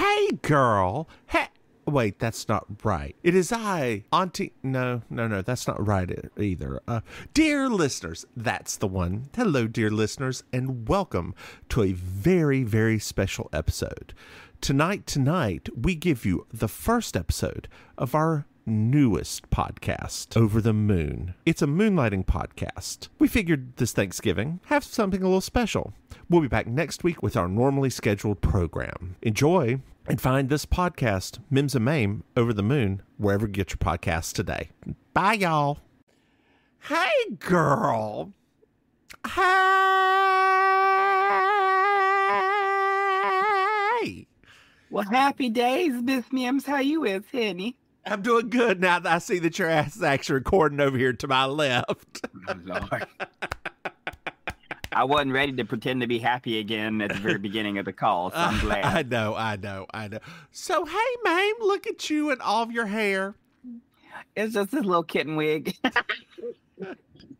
Hey, girl. Hey. Wait, that's not right. It is I, Auntie. No, that's not right either. Dear listeners, that's the one. Hello, dear listeners, and welcome to a very, very special episode. Tonight, we give you the first episode of our newest podcast, Over the Moon. It's a moonlighting podcast. We figured this Thanksgiving, have something a little special. We'll be back next week with our normally scheduled program. Enjoy, and find this podcast, Mims and Maim, Over the Moon, wherever you get your podcasts today. Bye, y'all. Hey, girl. Hey. Well, happy days, Miss Mims. How you is, honey? I'm doing good now that I see that your ass is actually recording over here to my left. Oh, Lord. I wasn't ready to pretend to be happy again at the very beginning of the call, so I'm glad. I know. So, hey, Maim, look at you and all of your hair. It's just this little kitten wig.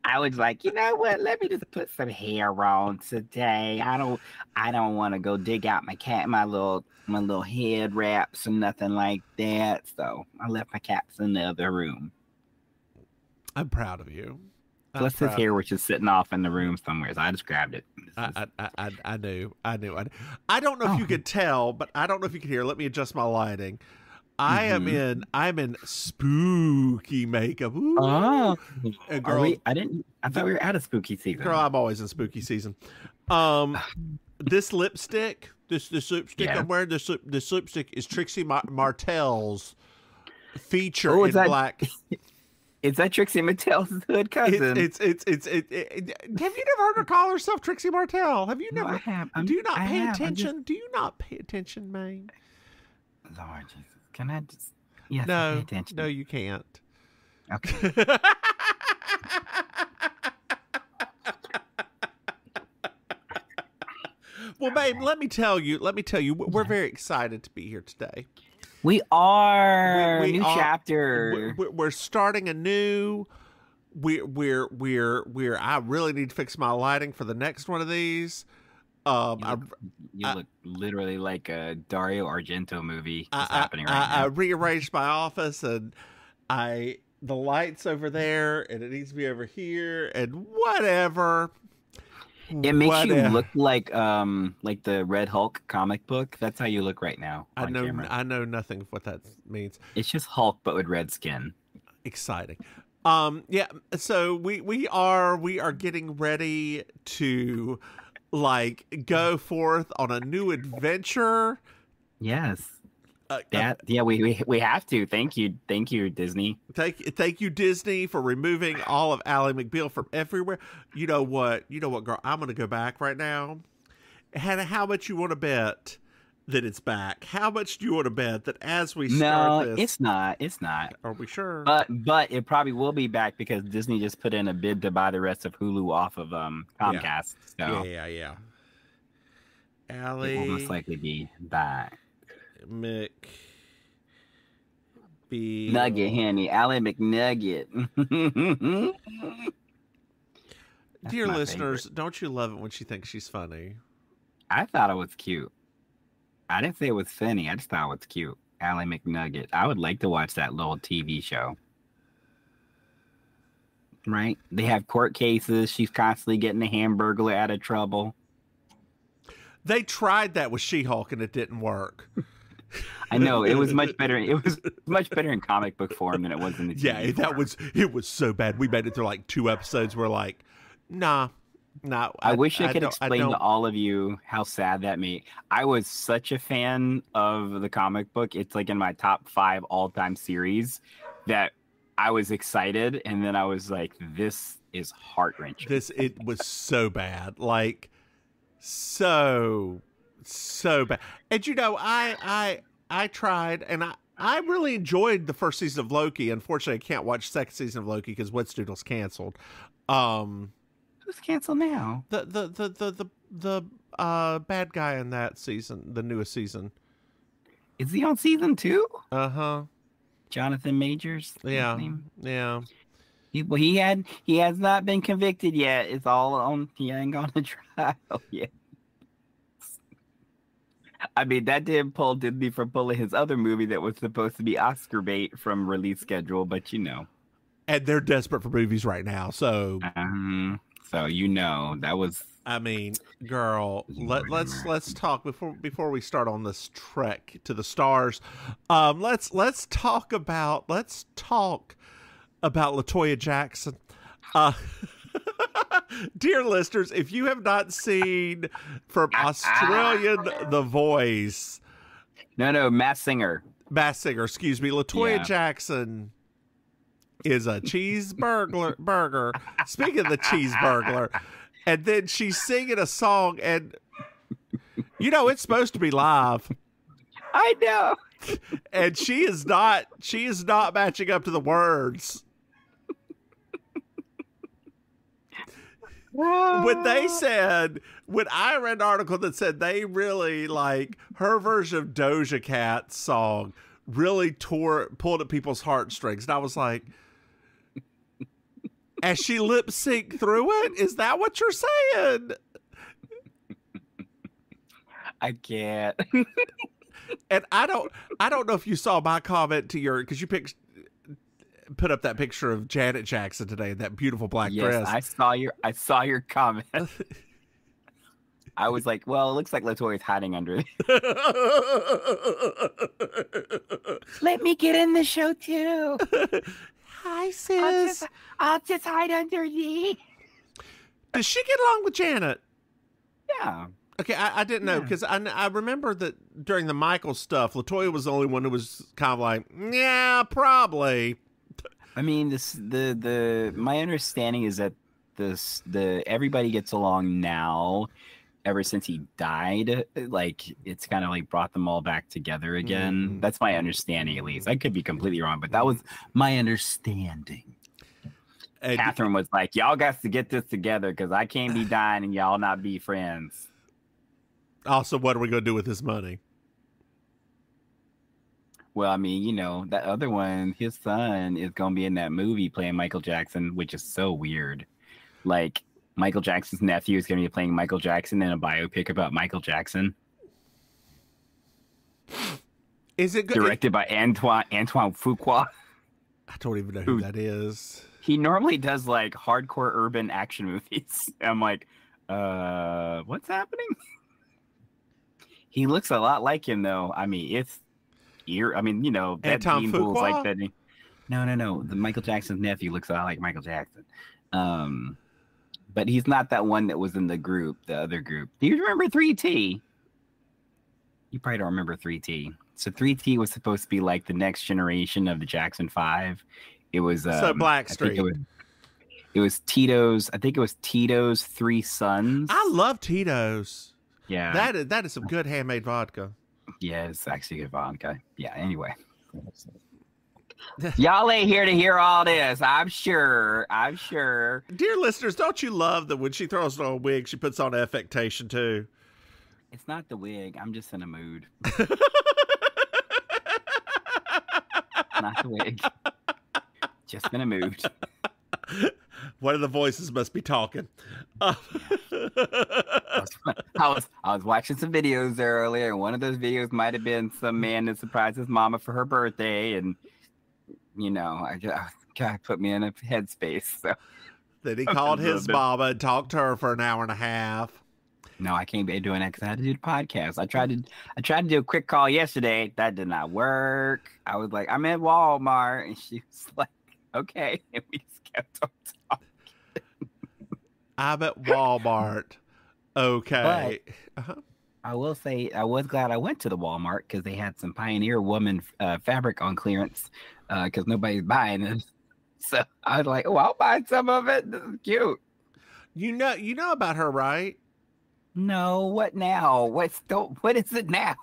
I was like, you know what? Let me just put some hair on today. I don't want to go dig out my little head wraps and nothing like that. So I left my caps in the other room. I'm proud of you. Plus his hair was just sitting off in the room somewhere, so I just grabbed it. I knew. I don't know if you could tell, but I don't know if you can hear. Let me adjust my lighting. I'm in spooky makeup. Ooh. Oh, girl, I thought we were out of spooky season. Girl, I'm always in spooky season. This lipstick, this lipstick I'm wearing, this lipstick is Trixie Martell's feature in black. Is that Trixie Mattel's hood cousin? It's have you never heard her call herself Trixie Martell? Have you never? No, I have. Do you not pay attention? Do you not pay attention, man? Lord Jesus. Can I just... Yes, no, pay attention. No, you can't. Okay. Well, babe, let me tell you, we're very excited to be here today. We are. New chapter. We're starting anew. I really need to fix my lighting for the next one of these. You look literally like a Dario Argento movie happening right now. I rearranged my office and the lights over there, and it needs to be over here, and whatever. It makes you look like the Red Hulk comic book. That's how you look right now. I know nothing of what that means. It's just Hulk but with red skin. Exciting. Yeah. So we are getting ready to go forth on a new adventure. Yes. We have to. Thank you, Disney. Thank you, Disney, for removing all of Ally McBeal from everywhere. You know what, girl? I'm gonna go back right now. Hannah, how much you want to bet that it's back? How much do you want to bet that as we start this? No, it's not. Are we sure? But it probably will be back because Disney just put in a bid to buy the rest of Hulu off of Comcast. So yeah. Ally it will most likely be back. Nugget, honey. Ally McNugget. Dear listeners, don't you love it when she thinks she's funny? I thought it was cute. I didn't say it was funny. I just thought it was cute. Ally McNugget. I would like to watch that little TV show. Right? They have court cases. She's constantly getting the Hamburglar out of trouble. They tried that with She-Hulk and it didn't work. I know it was much better. It was much better in comic book form than it was in the TV form. It was so bad. We made it through like 2 episodes. We're like, nah. I wish I could explain to all of you how sad that made. I was such a fan of the comic book. It's like in my top 5 all-time series that I was excited, and then I was like, this is heart-wrenching. It was so bad. Like so bad. And I tried, and I really enjoyed the first season of Loki. Unfortunately, I can't watch second season of Loki because Wetstoodle's canceled. Who's canceled now? The bad guy in that season, the newest season. Is he on season 2? Uh-huh. Jonathan Majors. Yeah. He has not been convicted yet. It's all on. He ain't gone to trial yet. I mean, that did pull Disney from pulling his other movie that was supposed to be Oscar bait from release schedule, but And they're desperate for movies right now. So, so that was. I mean, girl, let's talk before we start on this trek to the stars. Let's talk about LaToya Jackson. Dear listeners, if you have not seen from Australian The Voice, Masked Singer, excuse me, LaToya Jackson is a cheeseburger. Speaking of the cheeseburger, and then she's singing a song, and it's supposed to be live. I know, and she is not matching up to the words. When I read an article that said they really like her version of Doja Cat's song really pulled at people's heartstrings. And I was like, as she lip sync through it, is that what you're saying? I can't. And I don't know if you saw my comment to because you put up that picture of Janet Jackson today in that beautiful black dress. I saw your comment. I was like, well, it looks like LaToya's hiding under it. Let me get in the show too. Hi, sis. I'll just hide underneath. Does she get along with Janet? Yeah. Okay, I didn't know because I remember that during the Michael stuff, LaToya was the only one who was kind of like, yeah, probably. I mean, my understanding is that everybody gets along now. Ever since he died, like it's kind of like brought them all back together again. That's my understanding, at least. I could be completely wrong, but that was my understanding. Catherine was like, "Y'all got to get this together because I can't be dying and y'all not be friends." Also, what are we going to do with this money? Well, I mean, that other one, his son is going to be in that movie playing Michael Jackson, which is so weird. Like, Michael Jackson's nephew is going to be playing Michael Jackson in a biopic about Michael Jackson. Is it good? Directed by Antoine Fuqua. I don't even know who that is. He normally does like hardcore urban action movies. I'm like, what's happening? He looks a lot like him, though. I mean, that Antoine Fuqua? Like that. No. The Michael Jackson's nephew looks a lot like Michael Jackson. But he's not that one that was in the other group. Do you remember 3T? You probably don't remember 3T. So 3T was supposed to be like the next generation of the Jackson 5. It was Blackstreet. It was Tito's. I think it was Tito's three sons. I love Tito's. Yeah, that is some good handmade vodka. Yeah, it's actually good vodka. Yeah. Anyway. Y'all ain't here to hear all this. I'm sure. Dear listeners, don't you love that when she throws on a wig, she puts on affectation too? It's not the wig. I'm just in a mood. Not the wig. Just in a mood. One of the voices must be talking. I was watching some videos there earlier, and one of those videos might have been some man that surprised his mama for her birthday, and God put me in a headspace. So. Then he called his mama and talked to her for an hour and a half. No, I can't be doing that because I had to do the podcast. I tried to do a quick call yesterday. That did not work. I was like, I'm at Walmart, and she was like, okay, and we just kept on talking. I'm at Walmart. Okay. But I will say I was glad I went to the Walmart because they had some Pioneer Woman fabric on clearance because nobody's buying it. So I was like, oh, I'll buy some of it. This is cute. You know about her, right? No, what now? What is it now?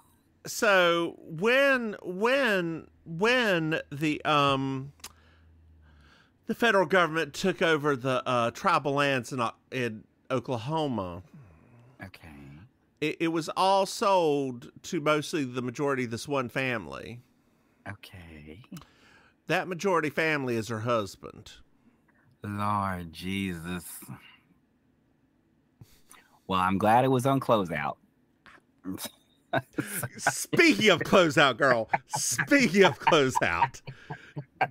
So when the federal government took over the tribal lands in Oklahoma, okay, it was all sold to mostly the majority of this one family. Okay, that majority family is her husband. Lord Jesus. Well, I'm glad it was on closeout. Speaking of closeout, girl. Speaking of closeout.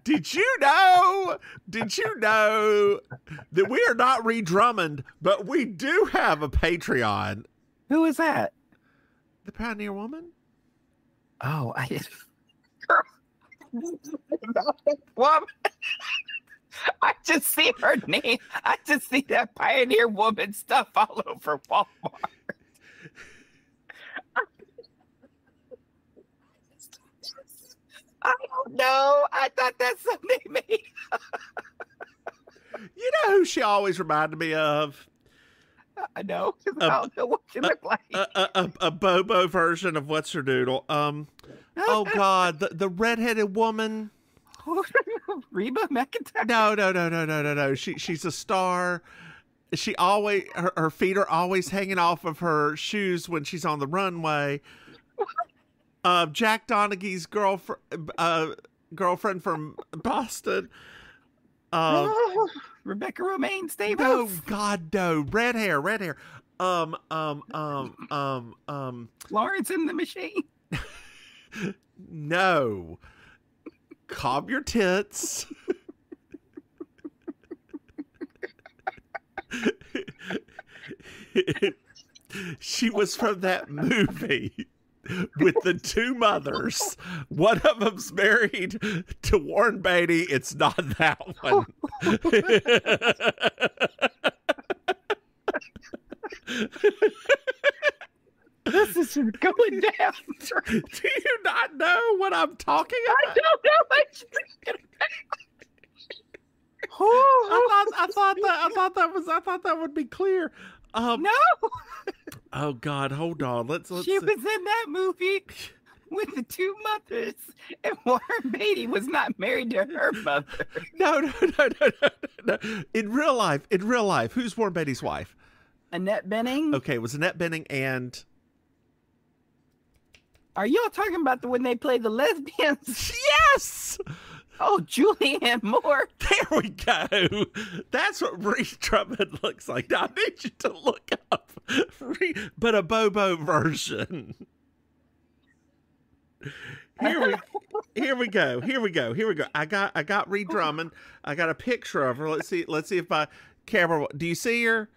Did you know that we are not Ree Drummond, but we do have a Patreon? Who is that? The Pioneer Woman? Oh, girl. Woman. I just see her name. I just see that Pioneer Woman stuff all over Walmart. I don't know. I thought that's something they made. You know who she always reminded me of? I know. I don't know what she looked like. A Bobo version of What's Her Doodle. Oh God, the redheaded woman. Reba McEntire. No. She's a star. She always her feet are always hanging off of her shoes when she's on the runway. Jack Donaghy's girlfriend from Boston. Rebecca Romaine Stamos. No, God, no. Red hair. Florence and the Machine. No. Calm your tits. She was from that movie with the two mothers. One of them's married to Warren Beatty. It's not that one. This is going down. Do you not know what I'm talking about? I don't know. I thought that would be clear. No. Oh God, hold on. Let's. She was in that movie with the two mothers, and Warren Beatty was not married to her mother. No. In real life, who's Warren Beatty's wife? Annette Bening. Okay, it was Annette Bening and. Are y'all talking about when they played the lesbians? Yes. Oh, Julianne Moore. There we go. That's what Ree Drummond looks like. Now, I need you to look up but a Bobo version. Here we go. I got Ree Drummond. I got a picture of her. Let's see if my camera. Do you see her?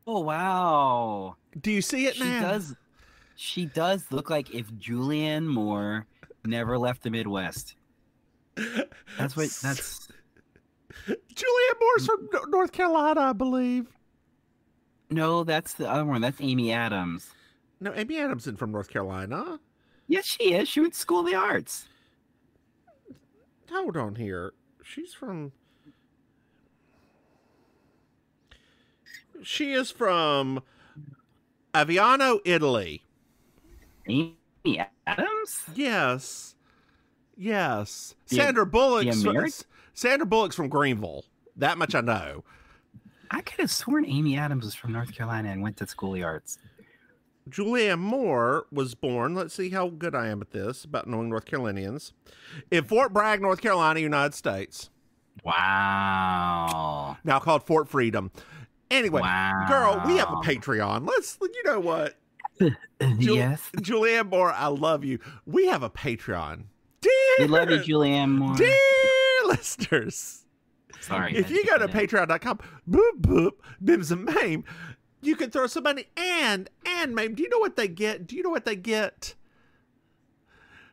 Oh wow. Do you see it now? She does look like if Julianne Moore never left the Midwest. That's Julianne Moore's from North Carolina, I believe. No, that's the other one. That's Amy Adams. No, Amy Adams isn't from North Carolina. Yes, she is. She went to School of the Arts. Hold on here. She is from Aviano, Italy. Amy Adams? Yes. Sandra Bullock's from Greenville. That much I know. I could have sworn Amy Adams was from North Carolina and went to School of the Arts. Julianne Moore was born, let's see how good I am at this, about knowing North Carolinians, in Fort Bragg, North Carolina, United States. Wow. Now called Fort Freedom. Anyway, wow. Girl, we have a Patreon. You know what? Yes. Julianne Moore, I love you. We have a Patreon. We love you, Julianne Moore. Dear listeners. Sorry. If you go to patreon.com, boop, boop, Mims and Maim, you can throw some money. And Maim, do you know what they get?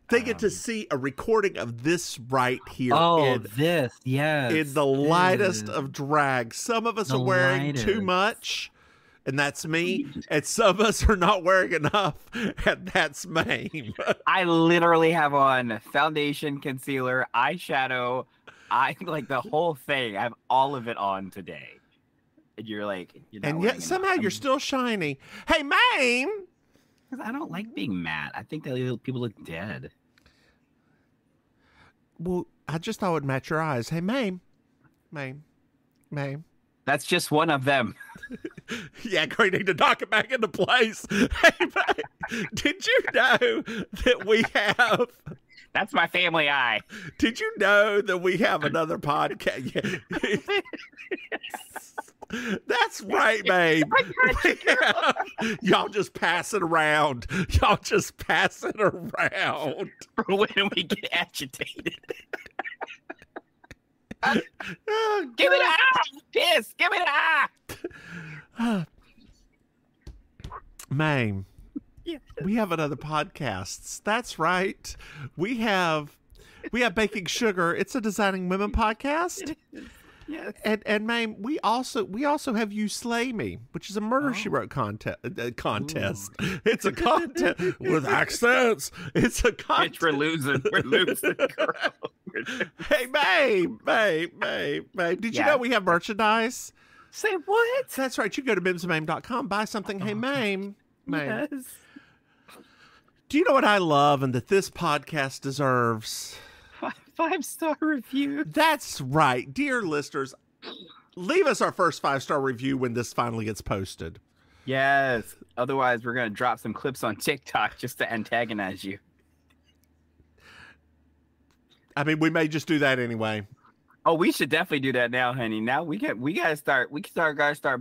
They get to see a recording of this right here. Oh, this, yes. In the lightest of drag. Some of us are wearing too much, and that's me. And some of us are not wearing enough, and that's Maim. I literally have on foundation, concealer, eyeshadow, like the whole thing. I have all of it on today. And you're like, and yet somehow you're still shiny. Hey, Maim! Because I don't like being matte. I think that people look dead. Well, I just thought it would match your eyes. Hey, Maim. That's just one of them. Yeah, great. Need to knock it back into place. Hey, Maim, did you know that we have... That's my family eye. Did you know that we have another podcast? That's right, babe. Y'all just pass it around. Y'all just pass it around. When we get agitated. Oh, Give me the eye! Piss! Give me the eye! Maim, Yes. we have another podcast. That's right. We have Baking Sugar. It's a Designing Women podcast. Yes. And Maim, we also have You Slay Me, which is a Murder She Wrote contest. It's a contest with accents. It's a contest. Bitch, we're losing. We're losing, girl. Hey, Maim. Did you know we have merchandise? Say what? That's right. You go to mimsandmaim.com, buy something. Hey, Maim. Yes. Do you know what I love and that this podcast deserves? 5-star review. That's right. Dear listeners, leave us our first 5-star review when this finally gets posted. Yes. Otherwise, we're going to drop some clips on TikTok just to antagonize you. I mean, we may just do that anyway. Oh, we should definitely do that now, honey. Now we gotta start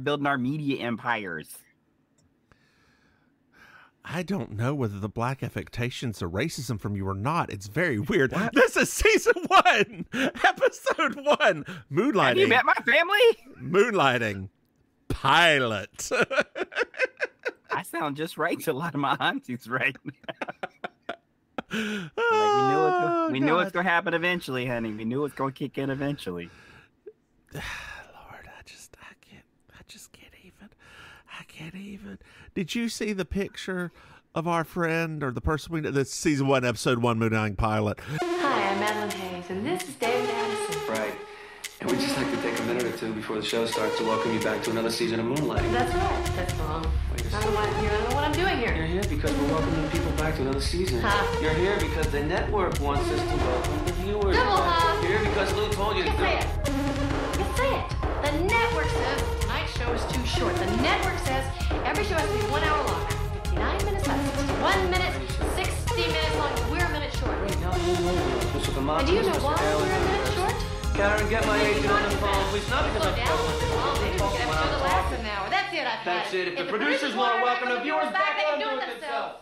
building our media empires. I don't know whether the black affectations are racism from you or not. It's very weird. What? This is season 1, episode 1, Moonlighting. Have you met my family? Moonlighting pilot. I sound just right to a lot of my aunties right now. We knew it's gonna happen eventually, honey. We knew it's gonna kick in eventually. Lord, I can't even. Did you see the picture of our friend or the person we know? That's season 1, episode 1, Moonlighting pilot. Hi, I'm Madeline Hayes, and this is David Addison. Right. And we'd just like to take a minute or two before the show starts to welcome you back to another season of Moonlighting. That's right. That's wrong. Wait a I don't know what I'm doing You're here. here because we're welcoming people back to another season. Huh? You're here because the network wants us to welcome the viewers Double back. huh? You're here because Lou told you to You do say it. You say it. The network says tonight's show is too short. The network says every show has to be 1 hour long. 59 minutes left. 61 minutes. 60 minutes long. We're a minute short. Wait, no. Mr. Kamal, And do you know Mr. why Allen, we're a minute short? Karen, get my agent on the phone, please. Not because Slow I'm down. Oh, maybe we talking can when have I'm to last talking. an hour. That's it. I've had That's it. If the the producers want to welcome the viewers back, they let can them do do it it themselves.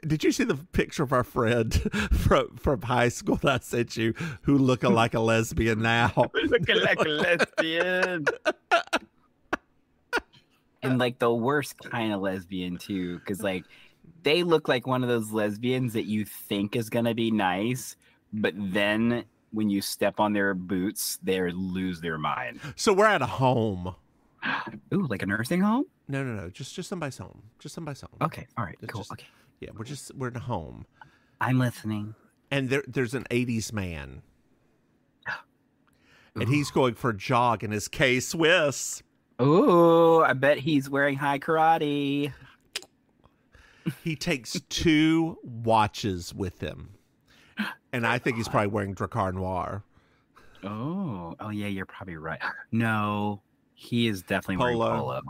Did you see the picture of our friend from high school that I sent you who looking like a lesbian now? Looking like a lesbian. And like the worst kind of lesbian too, because like they look like one of those lesbians that you think is gonna be nice, but then when you step on their boots, they lose their mind. So we're at a home. Ooh, like a nursing home? No. Just somebody's home. Just somebody's home. Okay, all right, It's cool. just- Okay, Yeah, we're in a home. I'm listening. And there's an 80s man. And he's going for a jog in his K-Swiss. Ooh, I bet he's wearing high karate. He takes 2 watches with him. And I think he's probably wearing Dracar Noir. Oh yeah, you're probably right. No, he is definitely wearing polo.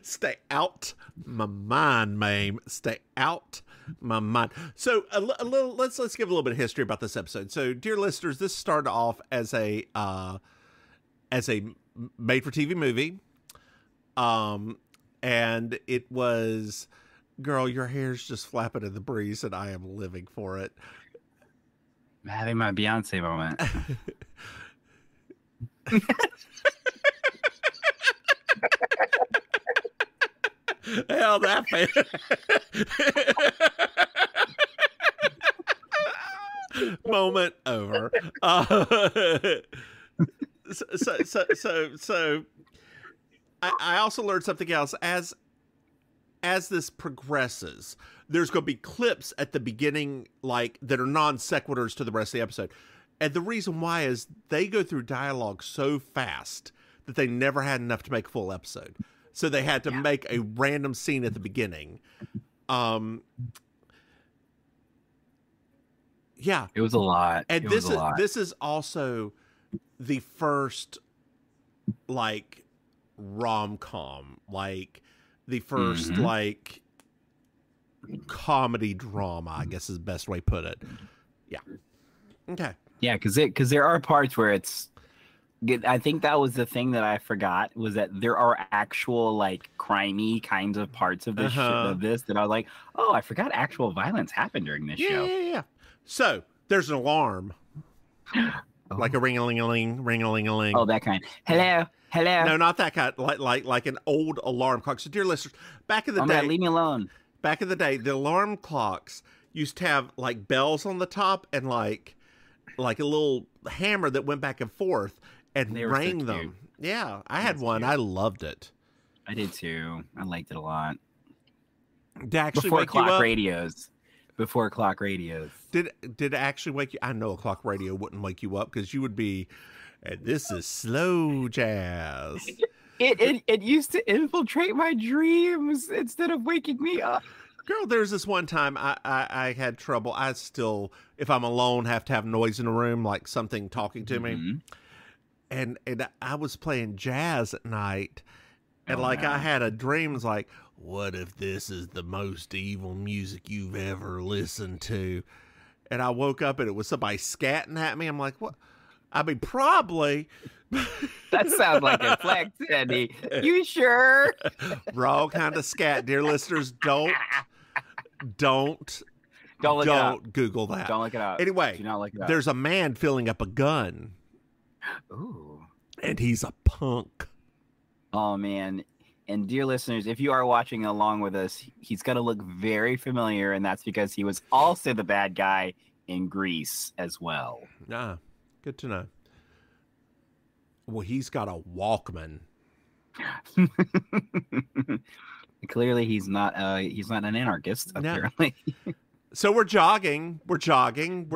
Stay out my mind, Maim. Stay out my mind. So a little, let's give a little bit of history about this episode. So, dear listeners, this started off as a made-for-TV movie, and it was, girl, your hair's just flapping in the breeze, and I am living for it. I'm having my Beyonce moment. Hell, that fan. Moment over. So I also learned something else as this progresses. There's going to be clips at the beginning, like that are non sequiturs to the rest of the episode, and the reason why is they go through dialogue so fast that they never had enough to make a full episode. So they had to make a random scene at the beginning. Yeah. It was a lot. And this is also the first like rom-com, like the first like comedy drama, I guess is the best way to put it. Yeah. Okay. Yeah, because there are parts where it's I think that was the thing that I forgot, was that there are actual like crimey kinds of parts of this of this that I was like, oh, I forgot actual violence happened during this show. Yeah. So there's an alarm, like a ring-a-ling-a-ling, ring-a-ling-a-ling. Oh, that kind. Hello. No, not that kind. Like an old alarm clock. So, dear listeners, back in the day, leave me alone. Back in the day, the alarm clocks used to have like bells on the top and like a little hammer that went back and forth and rang them. Yeah, I had one. Cute. I loved it. I did too. I liked it a lot. Did actually Before clock radios. Before clock radios. Did it actually wake you? I know a clock radio wouldn't wake you up because you would be, and this is slow jazz. It used to infiltrate my dreams instead of waking me up. Girl, there's this one time I had trouble. I still, if I'm alone, have to have noise in the room, like something talking to me. And I was playing jazz at night, and I had a dream. It was like, what if this is the most evil music you've ever listened to? And I woke up and it was somebody scatting at me. I'm like, what? I mean, probably. That sounds like a flex, Andy. You sure? Raw kind of scat. Dear listeners, don't Google that. Don't look it up. Anyway, do not look it up. There's a man filling up a gun. Ooh. And he's a punk. Oh, man. And dear listeners, if you are watching along with us, he's going to look very familiar, and that's because he was also the bad guy in Grease as well. Ah, good to know. Well, he's got a Walkman. Clearly, he's not an anarchist, apparently. So we're jogging. He's jogging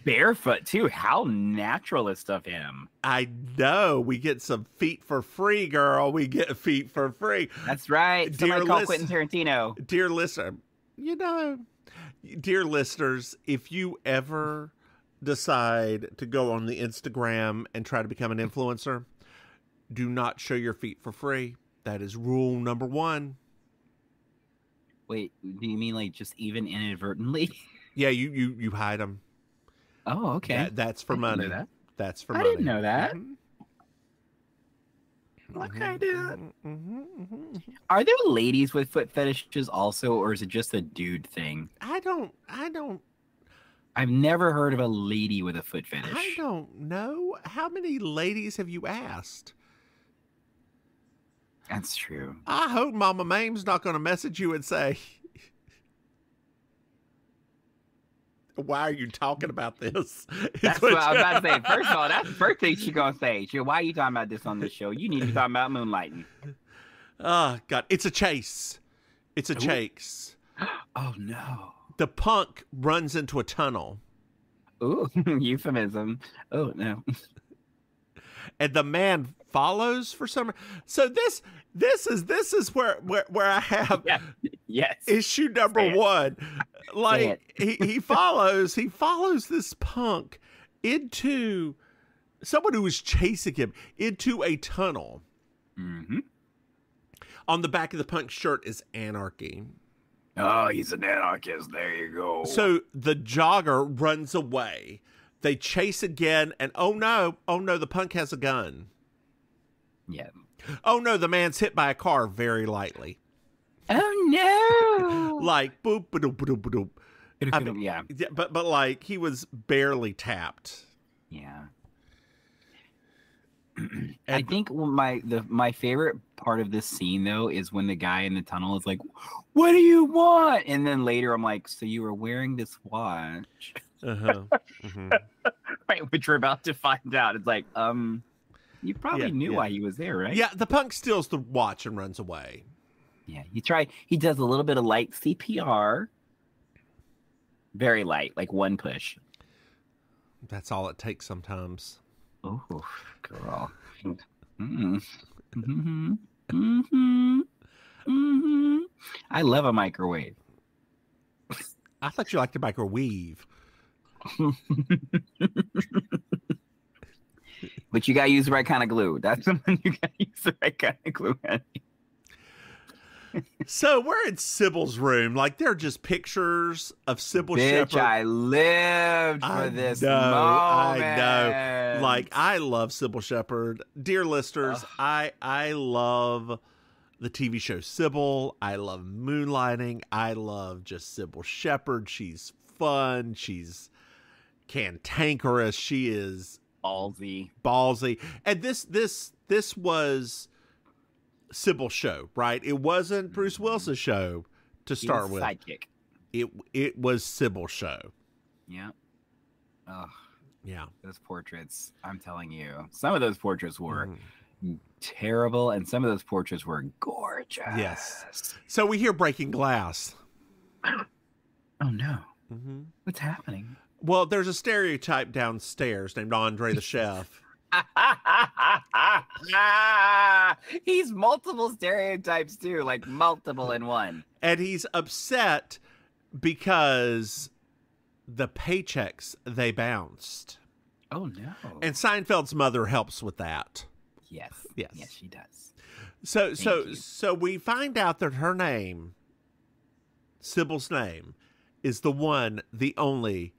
barefoot too. How naturalist of him. I know. We get some feet for free, girl. We get feet for free. That's right. Somebody call Quentin Tarantino. Dear listener, dear listeners, if you ever decide to go on the Instagram and try to become an influencer, do not show your feet for free. That is rule number 1. Wait, do you mean like just even inadvertently? Yeah, you hide them. Oh, okay. That's for money. That. That's for money. I didn't know that. Mm-hmm. Okay, dude. Are there ladies with foot fetishes also, or is it just a dude thing? I don't. I've never heard of a lady with a foot fetish. I don't know. How many ladies have you asked? That's true. I hope Mama Maim's not going to message you and say, why are you talking about this? That's what I was about to say. First of all, that's the first thing she's going to say. Why are you talking about this on this show? You need to be talking about Moonlighting. Oh, God. It's a chase. It's a chase. Oh, no. The punk runs into a tunnel. Ooh, euphemism. Oh, no. And the man follows for some. So this is where I have issue number 1. Like he follows this punk into someone who is chasing him into a tunnel. Mm-hmm. On the back of the punk's shirt is anarchy. Oh, he's an anarchist. There you go. So the jogger runs away. They chase again, and oh no, the punk has a gun. Yeah. Oh no, the man's hit by a car very lightly. Oh no! Like boop, boop, boop, boop, boop. I mean, yeah, but like he was barely tapped. Yeah. I think my favorite part of this scene though is when the guy in the tunnel is like, "What do you want?" And then later I'm like, "So you were wearing this watch?" Mm-hmm. Right, which we're about to find out. It's like, you probably knew why he was there, right? Yeah, the punk steals the watch and runs away. Yeah, he does a little bit of light CPR. Very light, like one push. That's all it takes sometimes. Oh, girl. Mm-hmm. Mm-hmm. Mm-hmm. Mm-hmm. I love a microwave. I thought you liked a microwave. But you gotta use the right kind of glue. That's when you gotta use the right kind of glue. So we're in Sybil's room. Like, they're just pictures of Sybil Bitch, Shepherd. I lived for this moment. I know. Like, I love Sybil Shepherd. Dear listeners, I love the TV show Sybil. I love Moonlighting. I love just Sybil Shepherd. She's fun. She's cantankerous. She is ballsy. And this was Sybil's show, right? It wasn't Bruce Willis's show to start with. Sidekick. It was Sybil's show. Yeah. Oh, yeah. Those portraits, I'm telling you, some of those portraits were terrible, and some of those portraits were gorgeous. Yes. So we hear breaking glass. Oh no. What's happening? Well, there's a stereotype downstairs named Andre the Chef. He's multiple stereotypes too, like multiple in one. And he's upset because the paychecks, they bounced. Oh no. And Seinfeld's mother helps with that. Yes, she does. So we find out that her name, Sybil's name, is the one, the only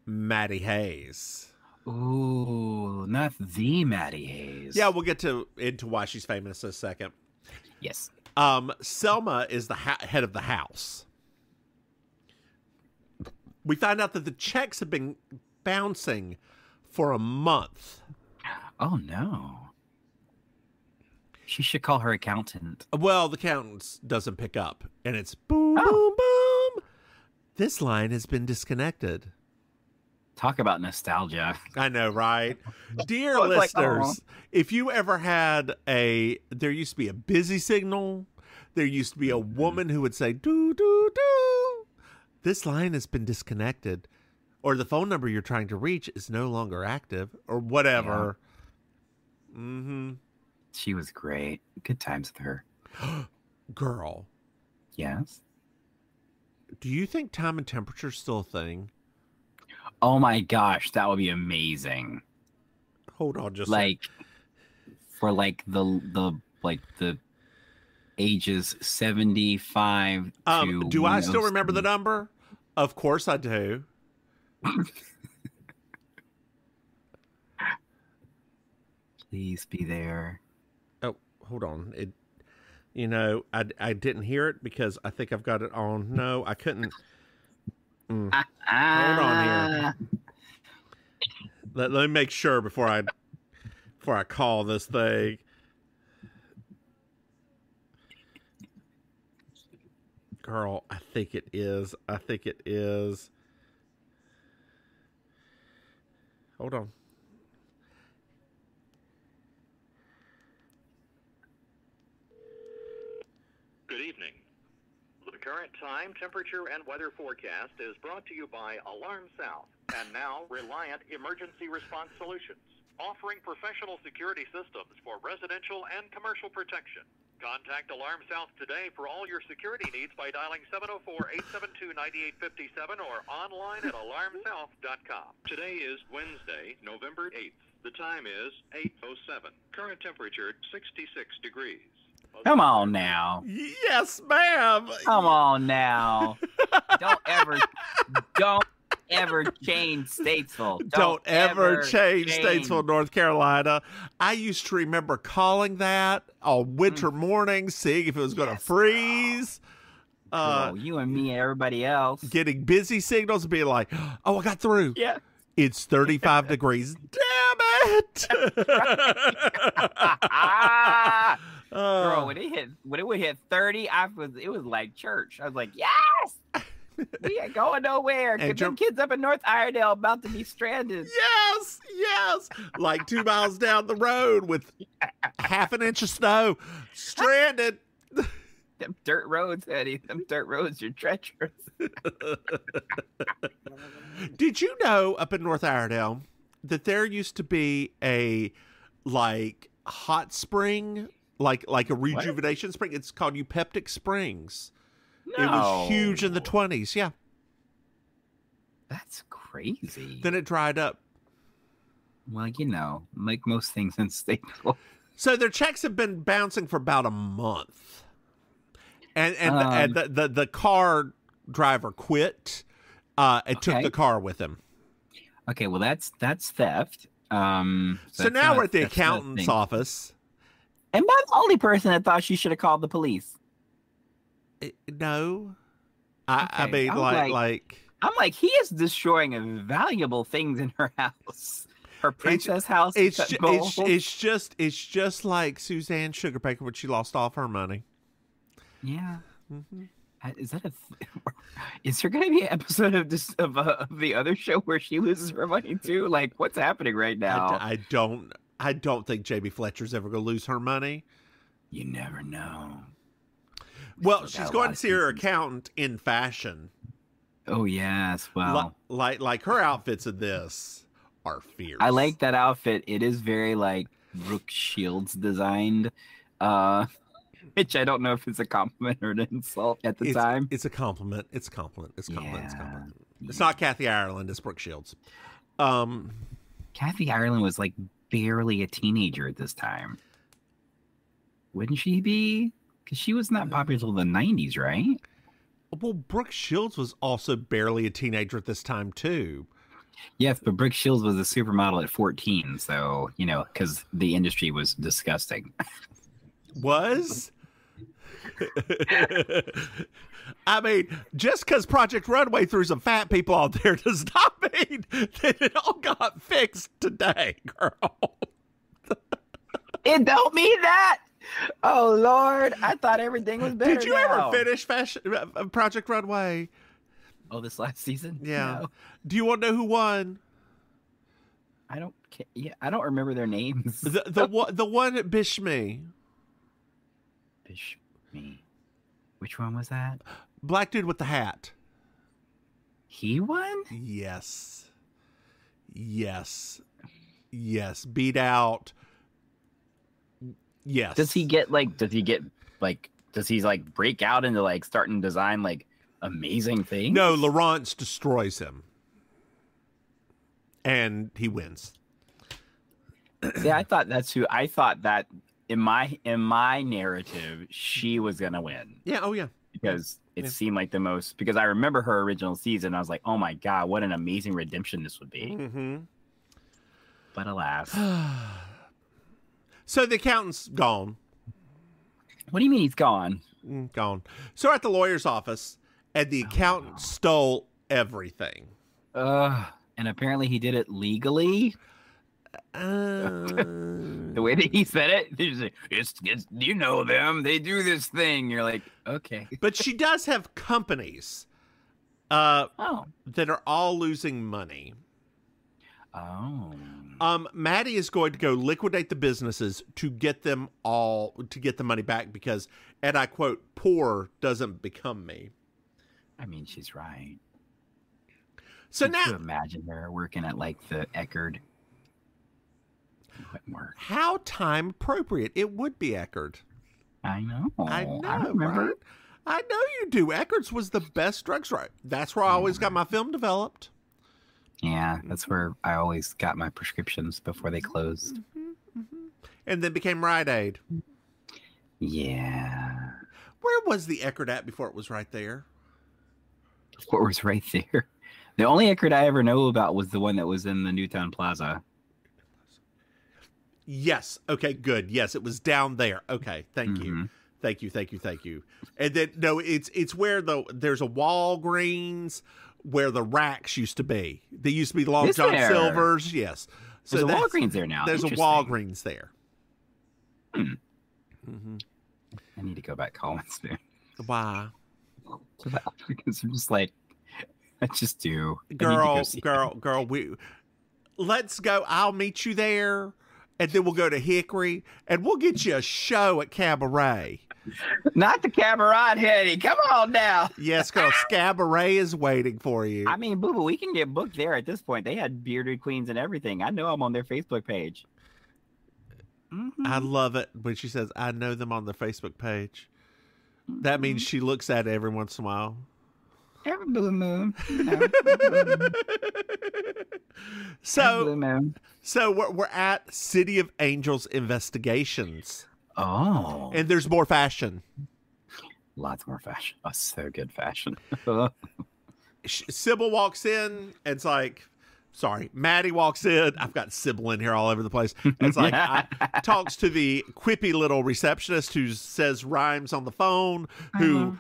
Maddie Hayes. Ooh, not the Maddie Hayes. Yeah, we'll get into why she's famous in a second. Yes. Selma is the head of the house. We find out that the checks have been bouncing for a month. Oh, no. She should call her accountant. Well, the accountant doesn't pick up, and it's boom, boom, boom. This line has been disconnected. Talk about nostalgia. I know, right? Dear listeners, if you ever had there used to be a busy signal. There used to be a woman who would say, doo, doo, doo. This line has been disconnected. Or the phone number you're trying to reach is no longer active. Or whatever. Yeah. Mm-hmm. She was great. Good times with her. Girl. Yes? Do you think time and temperature is still a thing? Oh my gosh, that would be amazing. Hold on, just for the ages 75 to do I still remember the number? Of course I do. Please be there. Oh, hold on. I didn't hear it because I think I've got it on. No, I couldn't. Hold on here. Let me make sure before I call this thing. Girl, I think it is. Hold on. Good evening. The current time, temperature, and weather forecast is brought to you by Alarm South and now Reliant Emergency Response Solutions, offering professional security systems for residential and commercial protection. Contact Alarm South today for all your security needs by dialing 704-872-9857 or online at alarmsouth.com. Today is Wednesday, November 8th. The time is 8:07. Current temperature 66 degrees. Come on now. Yes, ma'am. Come on now. Don't ever change Statesville. Don't ever change Statesville, North Carolina. I used to remember calling that on winter mornings, seeing if it was going to freeze. You and me and everybody else. Getting busy signals and being like, oh, I got through. Yeah. It's 35 degrees. Damn it. Girl, when it would hit 30, it was like church. I was like, yes! We ain't going nowhere. Get them kids up in North Iredale about to be stranded. Yes. Like 2 miles down the road with half an inch of snow. Stranded. Them dirt roads, Eddie. Them dirt roads are treacherous. Did you know up in North Iredale that there used to be a hot spring, like a rejuvenation spring? It's called Eupeptic Springs. No. It was huge in the 20s. Yeah. That's crazy. Then it dried up. Well, like most things in Statesville. So their checks have been bouncing for about a month. And the car driver quit and took the car with him. Okay, well that's theft. So now we're at the accountant's office. Am I the only person that thought she should have called the police? No. I mean, like... I'm like, he is destroying valuable things in her house. Her princess house. It's just like Suzanne Sugarbaker when she lost all of her money. Yeah. Is there going to be an episode of the other show where she loses her money too? Like, what's happening right now? I don't think J.B. Fletcher's ever going to lose her money. You never know. Well, she's going to see her accountant in fashion. Oh yes, well, like her outfits in this are fierce. I like that outfit. It is very like Brooke Shields designed, which I don't know if it's a compliment or an insult at the time. It's a compliment. It's a compliment. It's a compliment. It's a compliment. It's not Kathy Ireland. It's Brooke Shields. Kathy Ireland was like barely a teenager at this time. Wouldn't she be? Because she was not popular until the 90s, right? Well, Brooke Shields was also barely a teenager at this time, too. Yes, but Brooke Shields was a supermodel at 14, so, you know, because the industry was disgusting. Was? I mean, just because Project Runway threw some fat people out there does not mean that it all got fixed today, girl. It don't mean that. Oh, Lord. I thought everything was better. Did you ever finish Project Runway? Oh, this last season? Yeah. No. Do you want to know who won? I don't remember their names. The one at Bishme. Bishme. Which one was that? Black dude with the hat. He won? Yes. Beat out. Yes. Does he break out into like starting to design like amazing things? No, Laurence destroys him. And he wins. Yeah, I thought that in my narrative, she was gonna win. Yeah, oh yeah. Because it seemed like because I remember her original season, I was like, oh my God, what an amazing redemption this would be. Mm-hmm. But alas. So the accountant's gone. What do you mean he's gone? Gone. So we're at the lawyer's office, and the accountant stole everything. And apparently he did it legally. The way that he said it, it's you know them. They do this thing. You're like, okay. But she does have companies that are all losing money. Oh. Maddie is going to go liquidate the businesses to get the money back because, and I quote, poor doesn't become me. I mean, she's right. So Could you imagine her working at like the Eckerd? How time appropriate. It would be Eckerd. I know. I remember. Right? I know you do. Eckerd's was the best drugstore. That's where I always got my film developed. Yeah, that's where I always got my prescriptions before they closed. And then became Rite Aid. Yeah. Where was the Eckerd at before it was right there? Before it was right there. The only Eckerd I ever know about was the one that was in the Newtown Plaza. Yes. Okay, good. Yes, it was down there. Okay, thank you. Thank you. And then, no, it's where there's a Walgreens where the racks used to be. They used to be Long John Silver's. Yes. So there's a Walgreens there now. There's a Walgreens there. I need to go back home soon. Why? Because I'm just like, I just do. Girl, let's go. I'll meet you there. And then we'll go to Hickory, and we'll get you a show at Cabaret. Not the Cabaret, Hetty. Come on now. Yes, girl. Cabaret is waiting for you. I mean, boo-boo, we can get booked there at this point. They had bearded queens and everything. I know I'm on their Facebook page. I love it when she says, I know them on their Facebook page. That means she looks at it every once in a while. Every blue moon. So we're at City of Angels Investigations. Oh. And there's more fashion. Lots more fashion. Oh, so good fashion. Sybil walks in and it's like, sorry, Maddie walks in. I've got Sybil in here all over the place. It's like, talks to the quippy little receptionist who says rhymes on the phone, who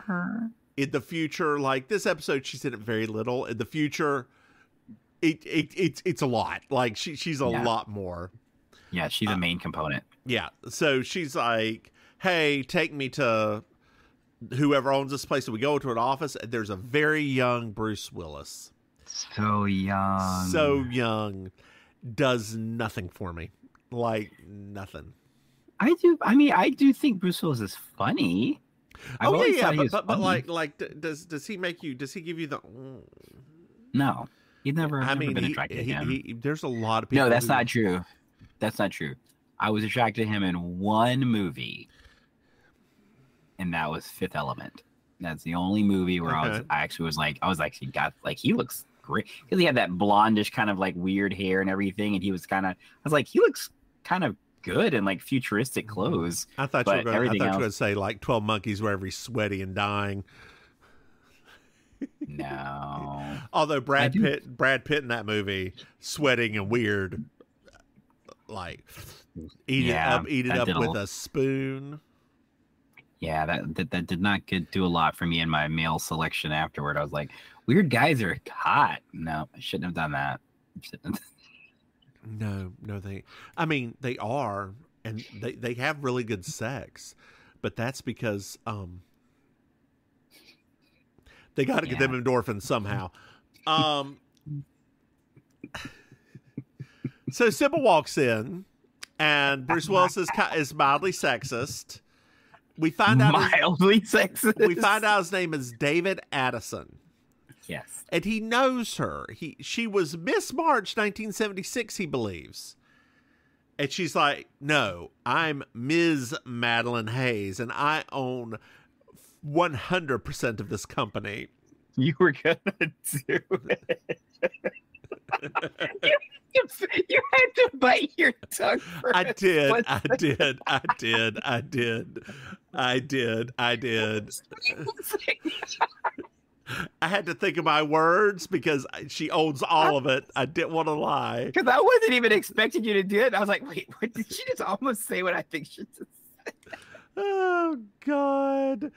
in the future, like this episode, she's in it very little. In the future, it's a lot. Like she's a lot more. Yeah, she's a main component. Yeah. So she's like, hey, take me to whoever owns this place. So we go to an office and there's a very young Bruce Willis. So young. So young. Does nothing for me. Like nothing. I do think Bruce Willis is funny. But like does he make you, does he give you the No. He's never been attracted to him. There's a lot of people. No, that's not true. That's not true. I was attracted to him in one movie, and that was Fifth Element. That's the only movie where I was like, he looks great because he had that blondish kind of like weird hair and everything, and he was kind of, I was like, he looks kind of good in like futuristic clothes. I thought you were going to say like 12 Monkeys where he's sweaty and dying. No. Although Brad Pitt in that movie, sweating and weird, like eat it up with a spoon. Yeah, that did not do a lot for me in my male selection afterward. I was like, weird guys are hot. No, I shouldn't have done that. No, they are, and they have really good sex, but that's because they got to get them endorphins somehow. So Sybil walks in, and Bruce Willis is mildly sexist. We find out sexist. We find out his name is David Addison. Yes, and he knows her. She was Miss March 1976, he believes. And she's like, "No, I'm Ms. Madeline Hayes, and I own 100% of this company." You were gonna do it. You had to bite your tongue first. I did. I had to think of my words because she owns all of it. I didn't want to lie. Because I wasn't even expecting you to do it. I was like, wait, what did she just almost say what I think she just said? Oh, God.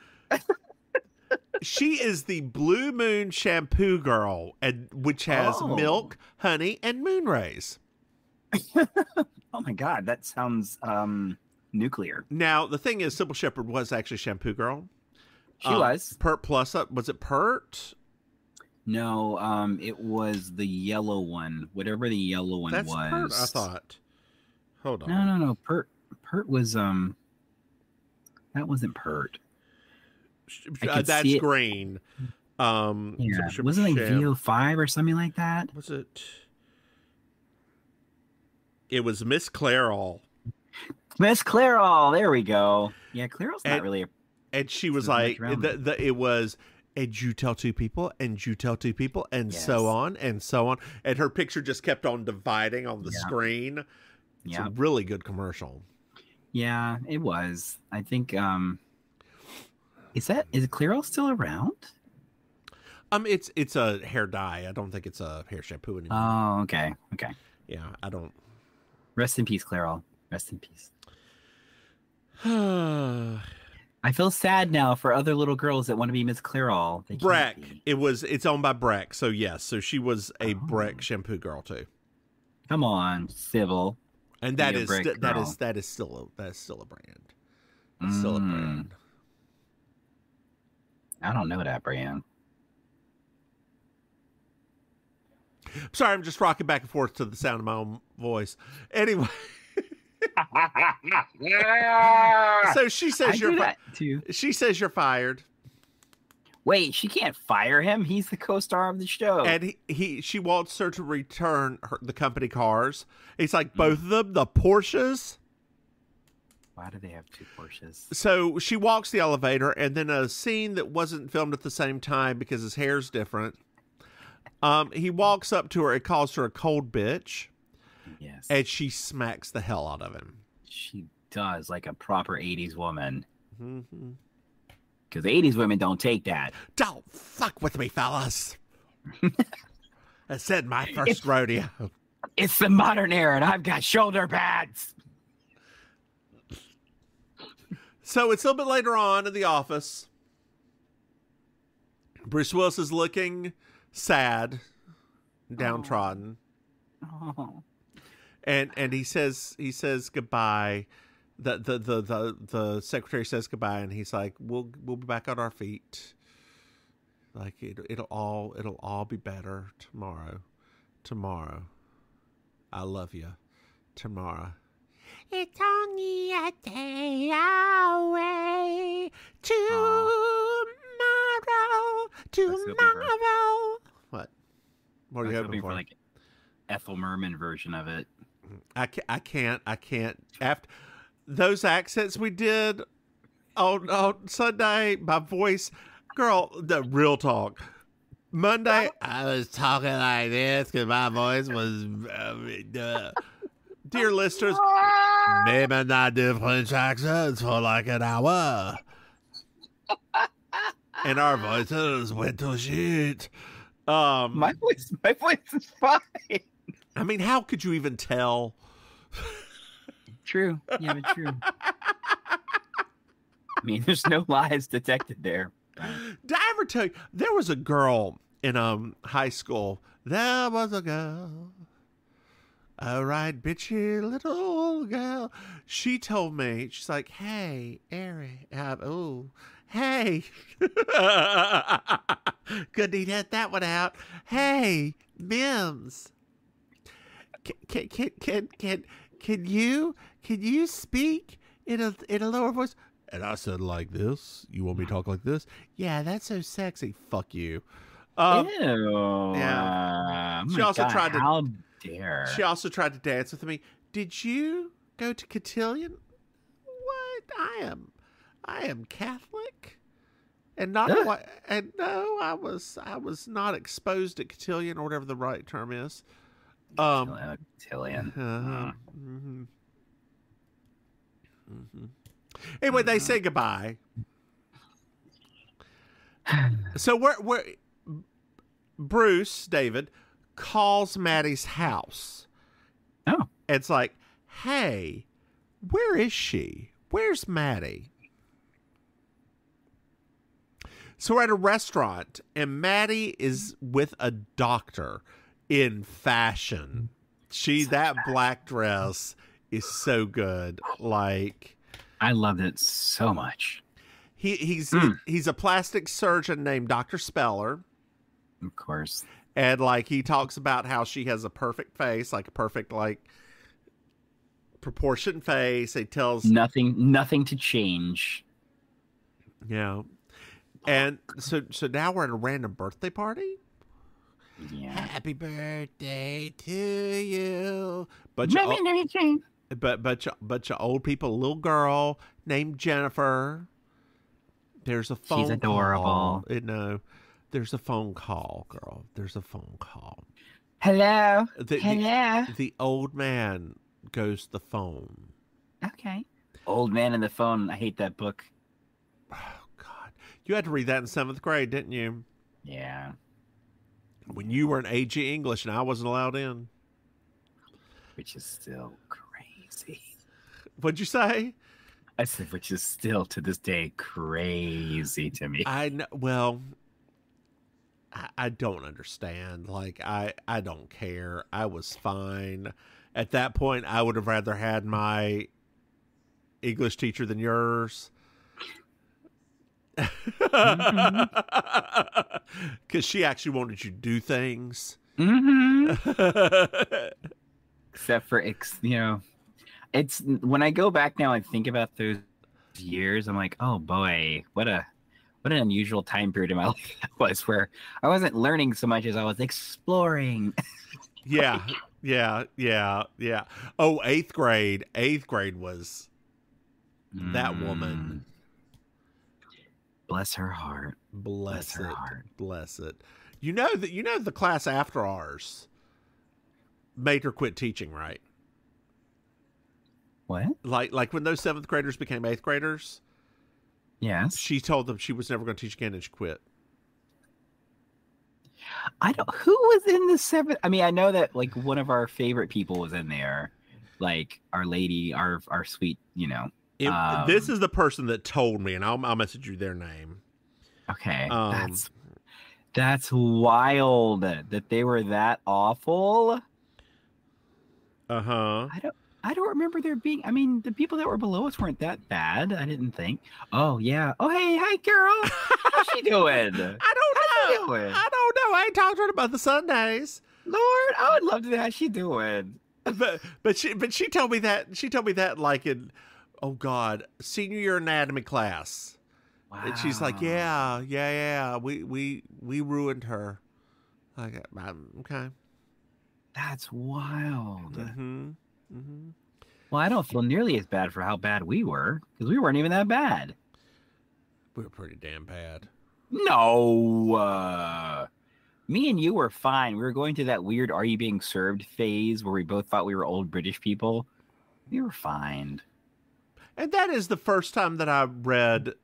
She is the Blue Moon shampoo girl, which has milk, honey, and moon rays. Oh, my God. That sounds nuclear. Now, the thing is, Sybil Shepherd was actually shampoo girl. She was. Pert Plus Up. Was it Pert? No, it was the yellow one. Whatever the yellow one was. Pert, I thought. Hold on. No. Pert was that wasn't Pert. That's green. Wasn't it like VO5 or something like that? Was it? It was Miss Clairol. Miss Clairol. There we go. Yeah, Clairol's not really a. And she was like, it was, and you tell two people, and you tell two people, and so on, and so on. And her picture just kept on dividing on the screen. It's a really good commercial. Yeah, it was. I think, is Clairol still around? It's a hair dye. I don't think it's a hair shampoo anymore. Oh, okay. Yeah, I don't. Rest in peace, Clairol. Rest in peace. I feel sad now for other little girls that want to be Miss Clairol. Breck. It's owned by Breck. So yes, so she was a Breck shampoo girl too. Come on, Sybil. And that is still a brand. It's still a brand. I don't know that brand. Sorry, I'm just rocking back and forth to the sound of my own voice. Anyway. So she says she says you're fired. Wait, she can't fire him. He's the co-star of the show. And she wants her to return the company cars. It's like both of them, the Porsches. Why do they have two Porsches? So she walks the elevator, and then a scene that wasn't filmed at the same time because his hair's different. He walks up to her and calls her a cold bitch. Yes. And she smacks the hell out of him. She does, like a proper 80s woman. Mm-hmm. Because 80s women don't take that. Don't fuck with me, fellas. I said my first rodeo. It's the modern era, and I've got shoulder pads. So it's a little bit later on in the office. Bruce Willis is looking sad, downtrodden. Oh. And he says goodbye. The secretary says goodbye, and he's like, we'll be back on our feet. Like it'll all be better tomorrow. Tomorrow. I love you. Tomorrow. It's only a day away. Tomorrow. What? What are you hoping for? Like Ethel Merman version of it. I can't. After those accents we did on Sunday, my voice, girl, the real talk. Monday, I was talking like this because my voice was. Dear listeners, maybe not different accents for like an hour, and our voices went to shit. My voice is fine. I mean, how could you even tell? True. Yeah, but true. I mean, there's no lies detected there. Did I ever tell you there was a girl in high school? There was a girl, a right bitchy little girl. She told me, she's like, "Hey, Ari, hey, couldn't get that one out. Hey, Mims, can you speak in a lower voice?" And I said, like this? You want me to talk like this? Yeah, that's so sexy. Fuck you. Ew. Yeah. She also tried to. How dare? She also tried to dance with me. Did you go to cotillion? What? I am Catholic, and not white. And no, I was not exposed at cotillion or whatever the right term is. Cotillion. Mm-hmm. Mm-hmm. Anyway, they say goodbye. So we're Bruce, David, calls Maddie's house. Oh. It's like, hey, where is she? Where's Maddie? So we're at a restaurant, and Maddie is with a doctor in fashion. That black dress is so good. Like, I loved it so much. He's a plastic surgeon named Dr. Speller. Of course. And like he talks about how she has a perfect face, like a perfect like proportioned face. He tells nothing to change. Yeah. And so now we're at a random birthday party. Yeah. Happy birthday to you. Bunch of old people, a little girl named Jennifer. There's a phone. She's adorable. No, there's a phone call, girl. There's a phone call. Hello. Hello. The old man goes to the phone. Okay. Old Man and the Phone. I hate that book. Oh, God. You had to read that in 7th grade, didn't you? Yeah. When you were in AG English and I wasn't allowed in. Which is still crazy. What'd you say? I said, which is still to this day crazy to me. I know. Well, I don't understand. Like, I don't care. I was fine. At that point, I would have rather had my English teacher than yours. Because she actually wanted you to do things. Mm-hmm. Except for, it's when I go back now and think about those years, I'm like, oh boy, what an unusual time period in my life that was, where I wasn't learning so much as I was exploring. Yeah. Oh, 8th grade. 8th grade was that woman. Bless her heart. Bless it. You know the class after ours made her quit teaching, right? What? Like when those 7th graders became 8th graders, Yes. She told them she was never going to teach again, and she quit. Who was in the 7th? I mean, I know that like one of our favorite people was in there, like Our Lady, our sweet, This is the person that told me, and I'll message you their name. Okay, that's wild that they were that awful. Uh-huh. I don't remember there being. I mean, the people that were below us weren't that bad. I didn't think. Oh yeah. Oh hey, hi girl. How's she doing? I don't know. How's she doing? I don't know. I ain't talked to her about the Sundays. Lord, I would love to know how she doing. But she told me that like in, oh God, senior year anatomy class. Wow. And she's like, yeah. We ruined her. Like, okay. That's wild. Mm-hmm. Mm-hmm. Well, I don't feel nearly as bad for how bad we were, because we weren't even that bad. We were pretty damn bad. No. Me and you were fine. We were going through that weird "are you being served" phase where we both thought we were old British people. We were fine. And that is the first time that I read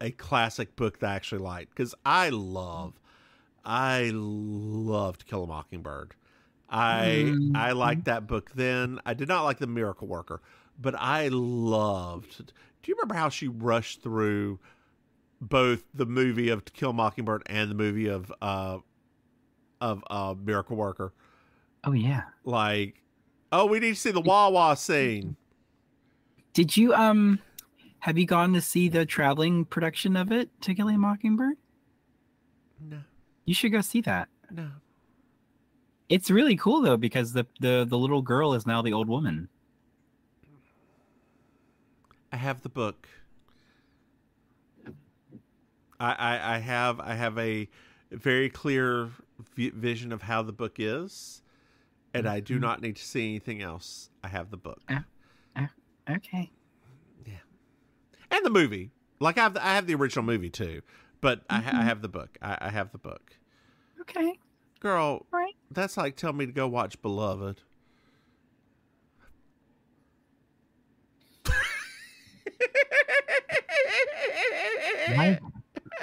a classic book that I actually liked, because I loved To Kill a Mockingbird. I liked that book then. I did not like The Miracle Worker, but I loved. Do you remember how she rushed through both the movie of To Kill a Mockingbird and the movie of Miracle Worker? Oh yeah. Like, oh, we need to see the Wawa scene. Did you have you gone to see the traveling production of it, To Kill a Mockingbird? No. You should go see that. No. It's really cool though, because the little girl is now the old woman. I have the book. I have a very clear vision of how the book is, and I do not need to see anything else. I have the book. Okay. Yeah, and the movie. Like I have the original movie too, but I have the book. I have the book. Okay. Girl, Right. That's like telling me to go watch Beloved.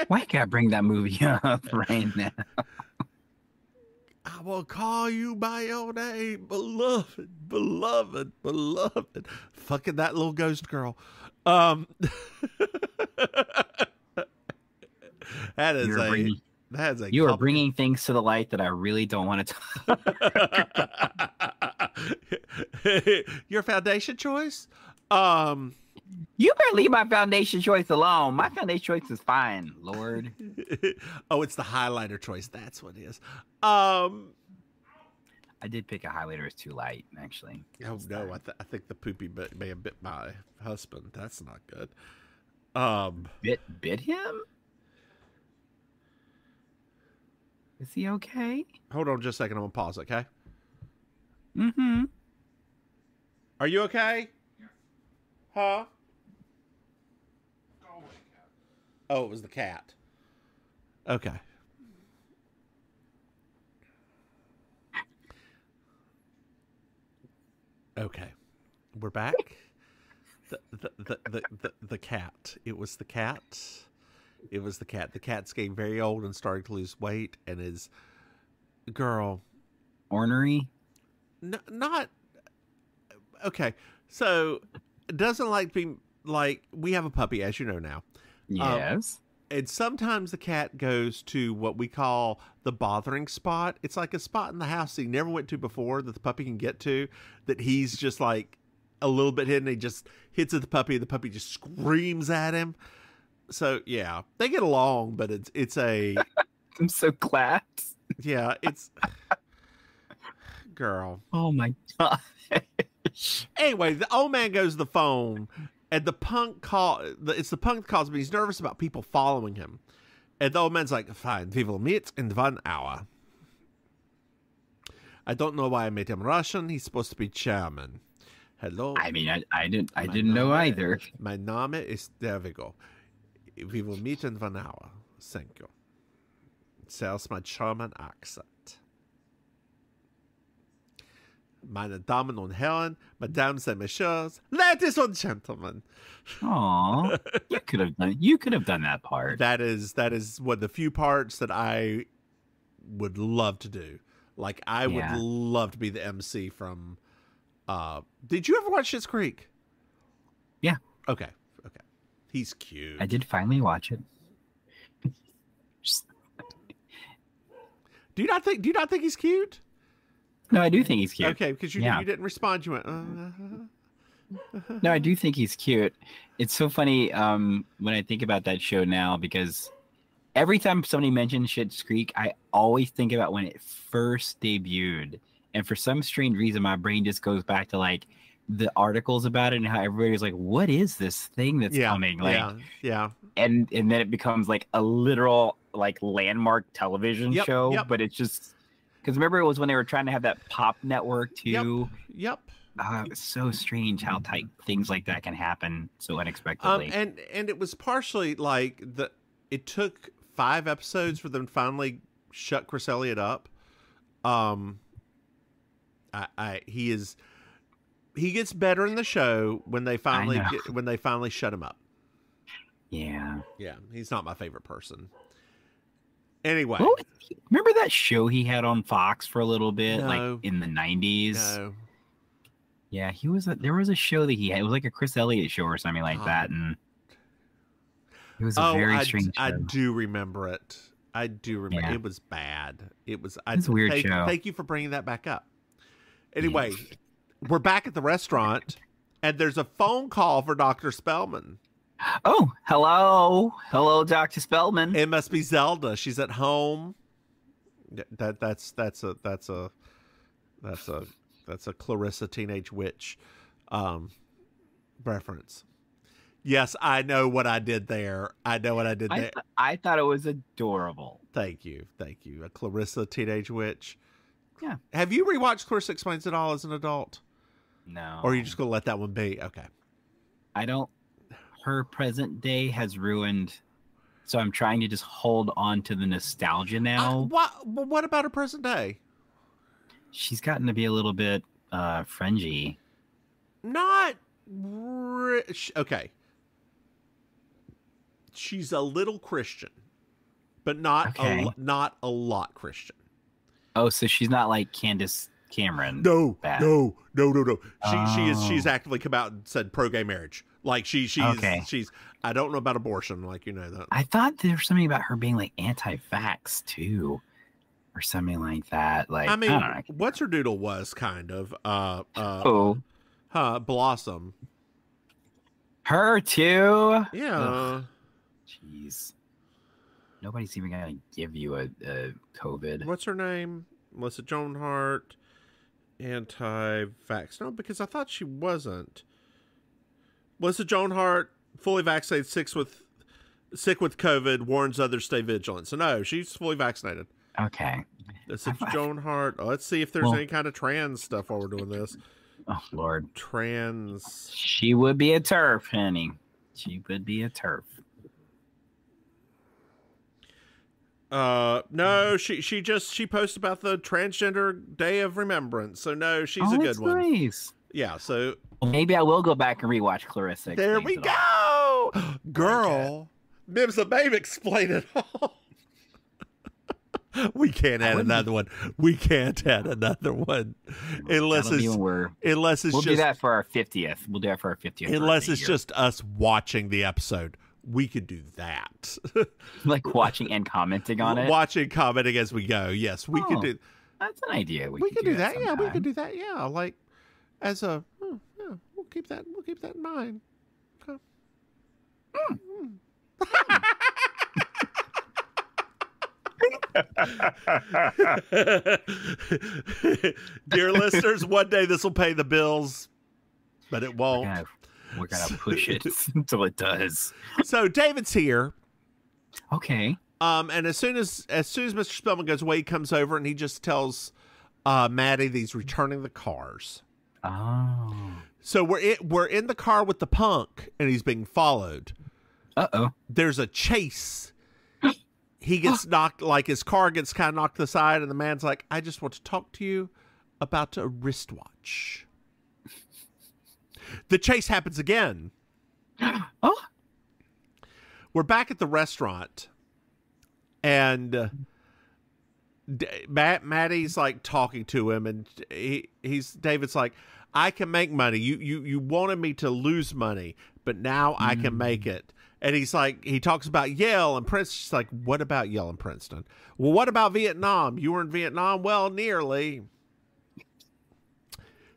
Why can't I bring that movie up right now? I will call you by your name, beloved, beloved, beloved. Fucking that little ghost girl. That is You are bringing things to the light that I really don't want to talk. Your foundation choice? You better leave my foundation choice alone. My foundation choice is fine, Lord. Oh, it's the highlighter choice. That's what it is. I did pick a highlighter as too light, actually. Oh no, I think the poopy may have bit my husband. That's not good. Bit him? Is he okay? Hold on just a second. I'm gonna pause. Okay. Mm-hmm. Are you okay? Huh? Oh, it was the cat. Okay. Okay. We're back. The cat. It was the cat. It was the cat. The cat's getting very old and starting to lose weight, and is girl. Ornery? Not okay. So it doesn't like being like, we have a puppy, as you know now. Yes. And sometimes the cat goes to what we call the bothering spot. It's like a spot in the house that he never went to before that the puppy can get to, that he's just like a little bit hidden. He just hits at the puppy, and the puppy just screams at him. So yeah, they get along, but it's a. I'm so glad. Yeah, it's. Girl. Oh my god. Anyway, the old man goes to the phone, and the punk it's the punk that calls him. He's nervous about people following him, and the old man's like, "Fine, we will meet in 1 hour." I don't know why I made him Russian. He's supposed to be German. Hello. I mean, I didn't know either. My name is Dervigo. We will meet in 1 hour. Thank you. It sells my German accent. Meine Damen und Herren, Mesdames et Messieurs, ladies and gentlemen. Aw, you could have done that part. That is one of the few parts that I would love to do. Like, I would love to be the MC from. Did you ever watch Schitt's Creek? Yeah. Okay. He's cute. I did finally watch it. Do you not think he's cute? No, I do think he's cute. Okay, because you didn't respond. You went. No, I do think he's cute. It's so funny when I think about that show now, because every time somebody mentions Schitt's Creek, I always think about when it first debuted, and for some strange reason, my brain just goes back to like the articles about it and how everybody's like, "What is this thing that's coming?" Like, yeah. And then it becomes like a literal like landmark television show, but it's just because remember it was when they were trying to have that pop network too. Yep. It's so strange how things like that can happen so unexpectedly. And it was partially like it took 5 episodes for them to finally shut Chris Elliott up. He gets better in the show when they finally shut him up. Yeah, he's not my favorite person. Anyway, remember that show he had on Fox for a little bit, No. like in the 90s? No. Yeah, there was a show that he had. It was like a Chris Elliott show or something like that, and it was a very strange show. I do remember it. Yeah. It was bad. It's a weird show. Thank you for bringing that back up. Anyway, we're back at the restaurant, and there's a phone call for Dr. Spellman. Oh, hello, Dr. Spellman. It must be Zelda. She's at home. That's a Clarissa Teenage Witch reference. Yes, I know what I did there. I thought it was adorable. Thank you. A Clarissa Teenage Witch. Yeah. Have you rewatched Clarissa Explains It All as an adult? No. Or are you just going to let that one be? Okay. I don't. Her present day has ruined, so I'm trying to just hold on to the nostalgia now. What about her present day? She's gotten to be a little bit fringy. Not rich. Okay. She's a little Christian, but not a lot Christian. Oh, so she's not like Candace Cameron. No. Oh. She's actively come out and said pro-gay marriage. Like she's I don't know about abortion, like you know that. I thought there was something about her being like anti-vax too, or something like that. Like I mean, I don't know. what's her doodle was kind of Blossom. Her too. Yeah. Ugh. Jeez. Nobody's even gonna give you a COVID. What's her name? Melissa Joan Hart. Anti-vax. No, because I thought she wasn't. Melissa Joan Hart, fully vaccinated, sick with COVID, warns others stay vigilant. So no, she's fully vaccinated. Okay. Melissa Joan Hart. Let's see if there's any kind of trans stuff while we're doing this. Oh Lord. Trans. She would be a TERF, honey. She would be a TERF. No, she posted about the Transgender Day of Remembrance. So no, she's a good one. Nice. Yeah, so well, maybe I will go back and rewatch Clarissa. There we go. Girl. Mims and Maim explain it all. We can't add another one. Unless we'll do that for our 50th. We'll do that for our 50th. Unless it's just us watching the episode. We could do that. Like watching and commenting on it? Watching, commenting as we go. Yes, we could do. That's an idea. We could do that. Yeah, we could do that. Yeah, like as a. Yeah, we'll keep that in mind. Okay. Dear listeners, one day this will pay the bills, but it won't. We're gonna push it until it does. So David's here. Okay. And as soon as Mr. Spellman goes away, he comes over and he just tells Maddie that he's returning the cars. Oh. So we're in the car with the punk, and he's being followed. Uh-oh. There's a chase. He gets knocked, like his car gets kind of knocked to the side, and the man's like, "I just want to talk to you. about a wristwatch. The chase happens again. Oh. We're back at the restaurant, and Maddie's like talking to him, and David's like, I can make money. You wanted me to lose money, but now I can make it. And he's like, he talks about Yale and Princeton. She's like, what about Yale and Princeton? Well, what about Vietnam? You were in Vietnam? Well, nearly.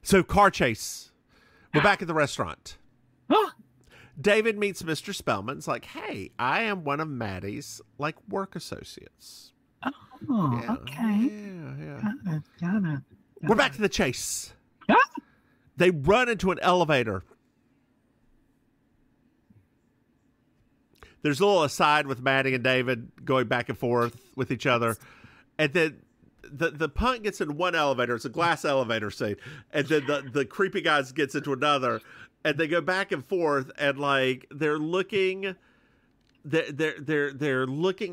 So car chase. We're back at the restaurant. David meets Mr. Spellman. It's like, hey, I am one of Maddie's like work associates. Oh, Yeah, okay. Yeah. Got it. We're back to the chase. They run into an elevator. There's a little aside with Maddie and David going back and forth with each other. And then the punk gets in one elevator. It's a glass elevator scene. And then the creepy guy gets into another. And they go back and forth. And like they're looking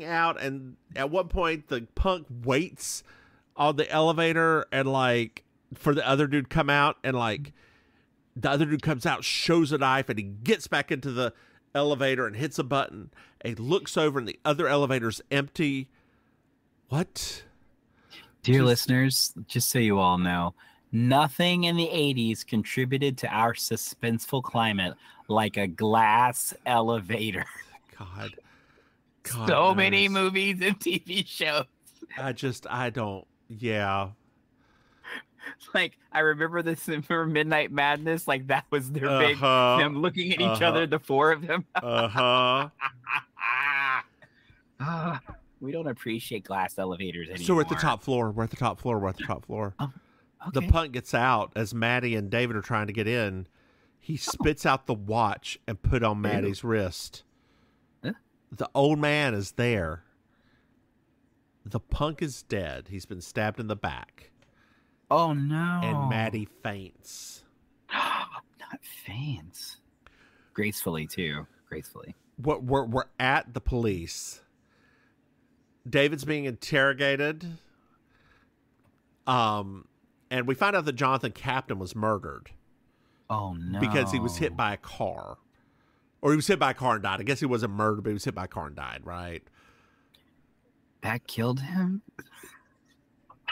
out. And at one point the punk waits on the elevator and like for the other dude come out. And like the other dude comes out, shows a knife, and he gets back into the elevator and hits a button and looks over and the other elevator's empty. What? Dear listeners, just so you all know, nothing in the 80s contributed to our suspenseful climate like a glass elevator. God So knows. many movies and TV shows. I don't. Yeah. Like, I remember this for Midnight Madness. Like, that was their big, them looking at each other, the four of them. We don't appreciate glass elevators anymore. So we're at the top floor. Okay. The punk gets out as Maddie and David are trying to get in. He spits out the watch and put on Maddie's wrist. Huh? The old man is there. The punk is dead. He's been stabbed in the back. Oh, no. And Maddie faints. Not faints. Gracefully, too. Gracefully. We're at the police. David's being interrogated. And we find out that Jonathan Captain was murdered. Oh, no. Because he was hit by a car. Or he was hit by a car and died. I guess he wasn't murdered, but he was hit by a car and died, right? That killed him?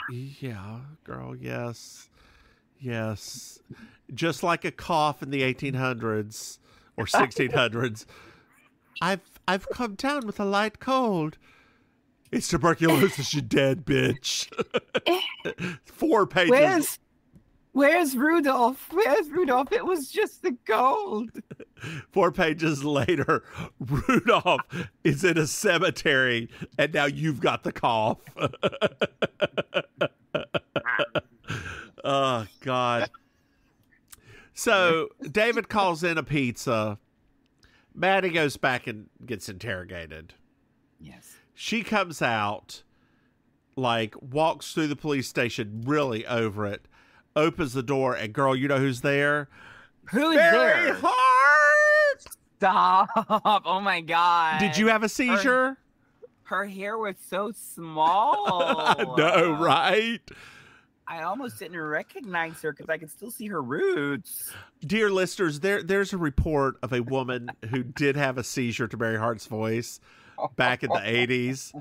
Yeah, girl, yes. Yes. Just like a cough in the 1800s or 1600s. I've come down with a light cold. It's tuberculosis, you dead bitch. 4 pages. Where's Rudolph? Where's Rudolph? It was just the gold. 4 pages later, Rudolph is in a cemetery, and now you've got the cough. Oh, God. So David calls in a pizza. Maddie goes back and gets interrogated. Yes. She comes out, like, walks through the police station, really over it, opens the door, and girl, you know who's there? Who is Very there? hard. Stop. Oh, my God. Did you have a seizure? Her hair was so small. I know, right? I almost didn't recognize her because I could still see her roots. Dear listeners, there's a report of a woman who did have a seizure to Mary Hart's voice back in the 80s.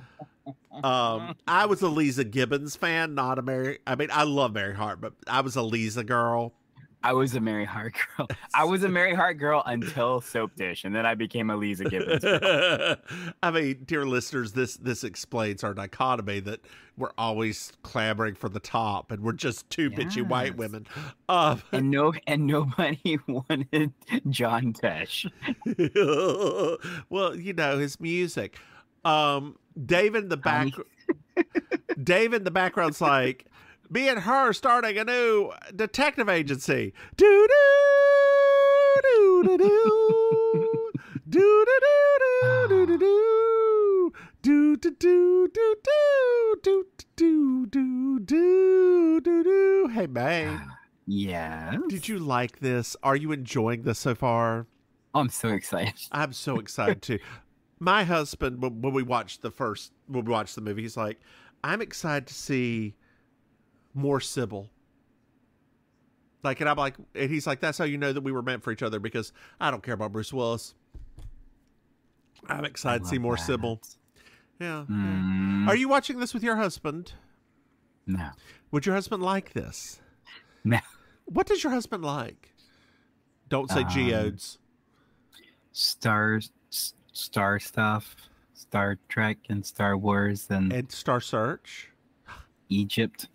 I was a Lisa Gibbons fan, not a Mary. I mean, I love Mary Hart, but I was a Lisa girl. I was a Mary Hart girl. I was a Mary Hart girl until Soap Dish, and then I became a Lisa Gibbons girl. I mean, dear listeners, this explains our dichotomy that we're always clamoring for the top, and we're just two bitchy white women. And nobody wanted John Tesh. Well, you know his music. David in the background's like, me and her starting a new detective agency. Do do do do do do do do do do do do do do do do do. Hey, May. Yeah. Did you like this? Are you enjoying this so far? I'm so excited. I'm so excited too. My husband, when we watched the movie, he's like, I'm excited to see more Sybil. Like, and I'm like, and he's like, that's how you know that we were meant for each other, because I don't care about Bruce Willis. I'm excited to see more Sybil. Yeah. Are you watching this with your husband? No. Would your husband like this? No. What does your husband like? Don't say geodes. Star stuff, Star Trek and Star Wars and Star Search. Egypt.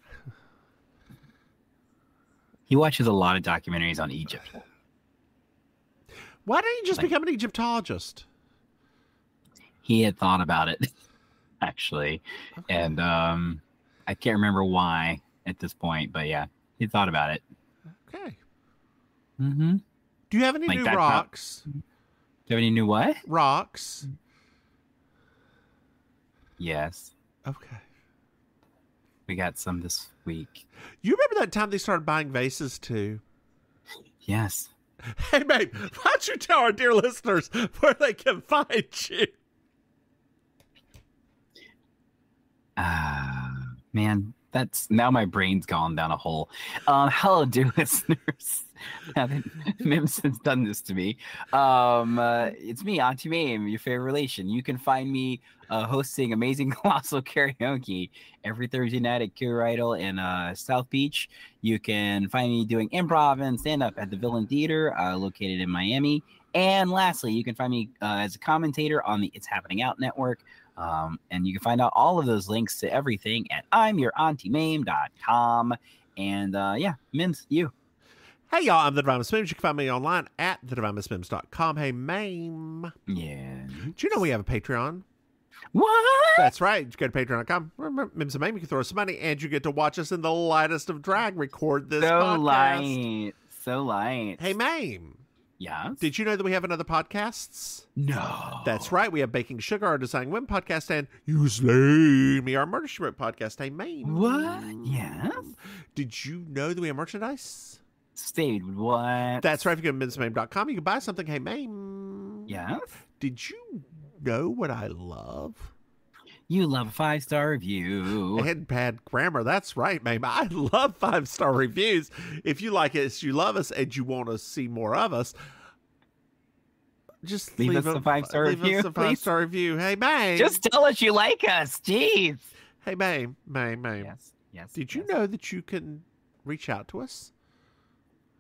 He watches a lot of documentaries on Egypt. Why don't you just become an Egyptologist? He had thought about it, actually. Okay. And I can't remember why at this point, but yeah, he thought about it. Okay. Mm-hmm. Do you have any new rocks? Do you have any new what? Rocks. Yes. Okay. We got some this week. You remember that time they started buying vases too? Yes. Hey, babe, why don't you tell our dear listeners where they can find you? Man, that's now my brain's gone down a hole. Hello, dear listeners. Now that Mims has done this to me. It's me, Auntie Maim, your favorite relation. You can find me hosting Amazing Colossal Karaoke every Thursday night at Cure Idol in South Beach. You can find me doing improv and stand-up at the Villain Theater, located in Miami. And lastly, you can find me as a commentator on the It's Happening Out network. And you can find out all of those links to everything at I'mYourAuntieMaim.com. And yeah, Mims, you. Hey, y'all, I'm the Divine Mims. You can find me online at thedivineMissMims.com. Hey, Maim. Yeah. Do you know we have a Patreon? What? That's right. You go to patreon.com. Remember, Mims and Maim, you can throw us some money, and you get to watch us in the lightest of drag record this podcast. So light. Hey, Maim. Yes? Did you know that we have another podcasts? No. That's right. We have Baking Sugar, our Design Women podcast, and You Slay Me, our Murder She Wrote podcast. Hey, Maim. What? Yes? Did you know that we have merchandise? Stayed what? That's right. If you go to MimsandMaim.com, you can buy something. Hey, Maim. Yes? Did you know what I love? You love a 5-star review. And bad grammar. That's right, Maim. I love 5-star reviews. If you like us, you love us, and you want to see more of us, just leave us a 5-star review. Leave us a 5-star review. Hey, Maim. Just tell us you like us. Jeez. Hey, Maim. Yes. Did you know that you can reach out to us?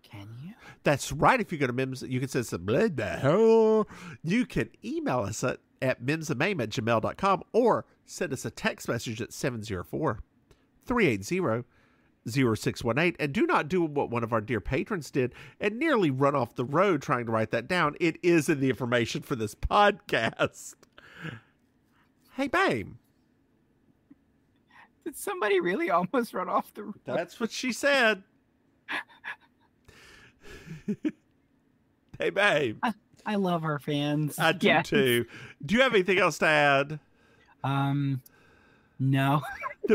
Can you? That's right. If you go to Mims, you can send some blood the hell. You can email us at mimsandmaim@gmail.com or send us a text message at 704-380-0618. And do not do what one of our dear patrons did and nearly run off the road trying to write that down. It is in the information for this podcast. Hey, Maim. Did somebody really almost run off the road? That's what she said. Hey, babe. I love our fans. I do too. Do you have anything else to add? No. Then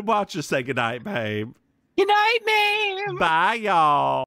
why don't you say goodnight, babe? Good night, Maim. Bye, y'all.